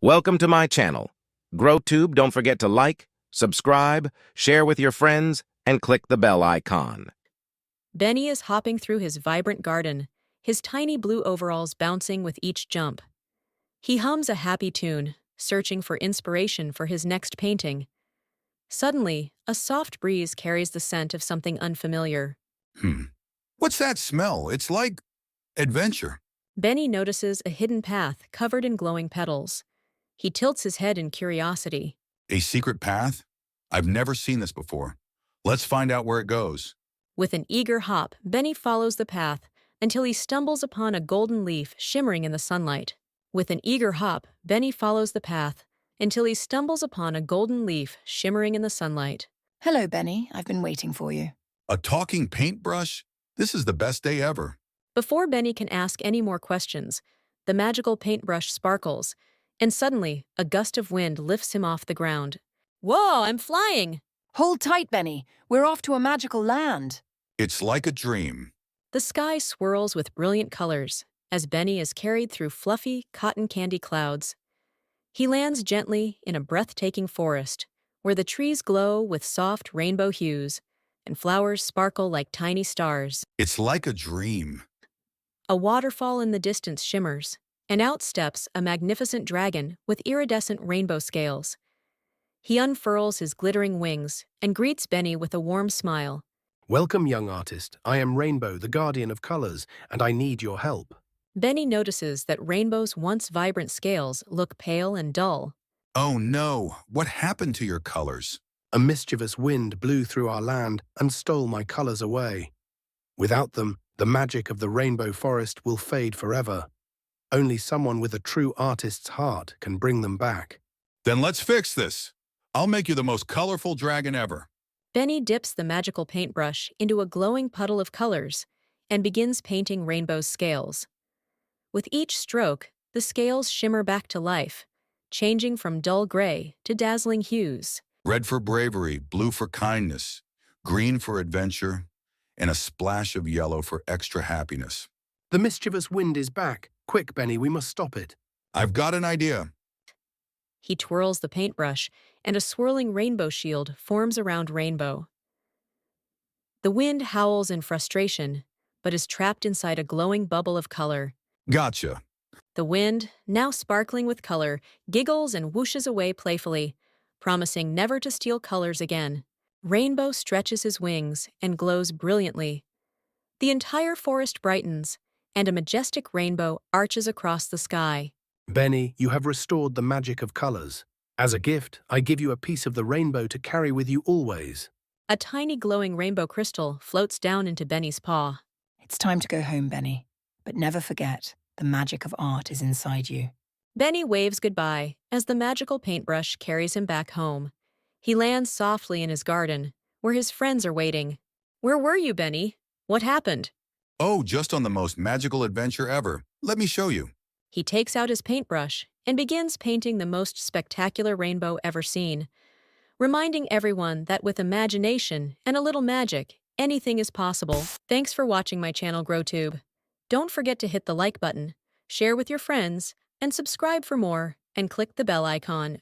Welcome to my channel. GrowTube, don't forget to like, subscribe, share with your friends, and click the bell icon. Benny is hopping through his vibrant garden, his tiny blue overalls bouncing with each jump. He hums a happy tune, searching for inspiration for his next painting. Suddenly, a soft breeze carries the scent of something unfamiliar. What's that smell? It's like adventure. Benny notices a hidden path covered in glowing petals. He tilts his head in curiosity. A secret path? I've never seen this before. Let's find out where it goes. With an eager hop, Benny follows the path until he stumbles upon a golden leaf shimmering in the sunlight. With an eager hop, Benny follows the path until he stumbles upon a golden leaf shimmering in the sunlight. Hello, Benny. I've been waiting for you. A talking paintbrush? This is the best day ever. Before Benny can ask any more questions, the magical paintbrush sparkles, and suddenly, a gust of wind lifts him off the ground. Whoa, I'm flying! Hold tight, Benny. We're off to a magical land. It's like a dream. The sky swirls with brilliant colors as Benny is carried through fluffy, cotton candy clouds. He lands gently in a breathtaking forest where the trees glow with soft rainbow hues and flowers sparkle like tiny stars. It's like a dream. A waterfall in the distance shimmers, and out steps a magnificent dragon with iridescent rainbow scales. He unfurls his glittering wings and greets Benny with a warm smile. Welcome, young artist. I am Rainbow, the guardian of colors, and I need your help. Benny notices that Rainbow's once vibrant scales look pale and dull. Oh no, what happened to your colors? A mischievous wind blew through our land and stole my colors away. Without them, the magic of the rainbow forest will fade forever. Only someone with a true artist's heart can bring them back. Then let's fix this. I'll make you the most colorful dragon ever. Benny dips the magical paintbrush into a glowing puddle of colors and begins painting Rainbow's scales. With each stroke, the scales shimmer back to life, changing from dull gray to dazzling hues. Red for bravery, blue for kindness, green for adventure, and a splash of yellow for extra happiness. The mischievous wind is back. Quick, Benny, we must stop it. I've got an idea. He twirls the paintbrush, and a swirling rainbow shield forms around Rainbow. The wind howls in frustration, but is trapped inside a glowing bubble of color. Gotcha. The wind, now sparkling with color, giggles and whooshes away playfully, promising never to steal colors again. Rainbow stretches his wings and glows brilliantly. The entire forest brightens, and a majestic rainbow arches across the sky. Benny, you have restored the magic of colors. As a gift, I give you a piece of the rainbow to carry with you always. A tiny glowing rainbow crystal floats down into Benny's paw. It's time to go home, Benny. But never forget, the magic of art is inside you. Benny waves goodbye as the magical paintbrush carries him back home. He lands softly in his garden, where his friends are waiting. Where were you, Benny? What happened? Oh, just on the most magical adventure ever. Let me show you. He takes out his paintbrush and begins painting the most spectacular rainbow ever seen, reminding everyone that with imagination and a little magic, anything is possible. Thanks for watching my channel, GrowTube. Don't forget to hit the like button, share with your friends, and subscribe for more, and click the bell icon.